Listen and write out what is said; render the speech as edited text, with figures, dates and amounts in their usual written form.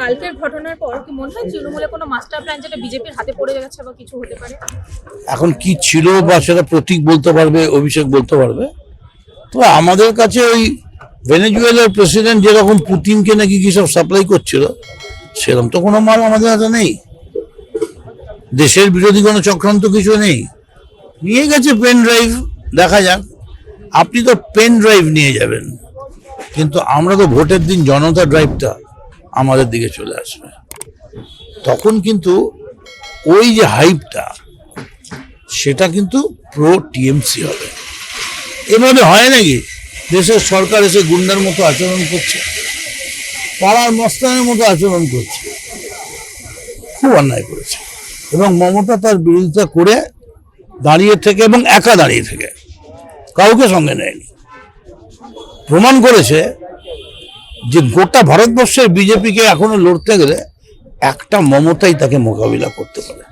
কালকের ঘটনার পর কি মনে হয় তৃণমূলে কোনো মাস্টার প্ল্যান যেটা বিজেপির হাতে পড়ে গেছে বা কিছু হতে পারে? এখন কি ছিল বা সেটা প্রতীক বলতে পারবে, অভিষেক বলতে পারবে। তো আমাদের কাছে ওই ভেনেজুয়েলার প্রেসিডেন্ট যেরকম পুতিনকে নাকি কি সব সাপ্লাই করছিল, সেরকম তো কোনো মাল আমাদের হাতে নেই। দেশের বিরোধী কোনো চক্রান্ত কিছু নেই। নিয়ে গেছে পেন ড্রাইভ, দেখা যাক। আপনি তো পেন ড্রাইভ নিয়ে যাবেন, কিন্তু আমরা তো ভোটের দিন জনতা ড্রাইভটা আমাদের দিকে চলে আসবে। তখন কিন্তু ওই যে হাইপটা, সেটা কিন্তু প্রো টিএমসি হবে। এভাবে হয় নাকি? দেশের সরকার এসে গুন্ডার মতো আচরণ করছে, পাড়ার মস্তানের মতো আচরণ করছে, খুব অন্যায় করেছে। এবং মমতা তার বিরোধিতা করে দাঁড়িয়ে থেকে, এবং একা দাঁড়িয়ে থেকে, কাউকে সঙ্গে নেয়নি, প্রমাণ করেছে যে গোটা ভারতবর্ষের বিজেপিকে এখনো লড়তে গেলে একটা মমতাই তাকে মোকাবিলা করতে পারে।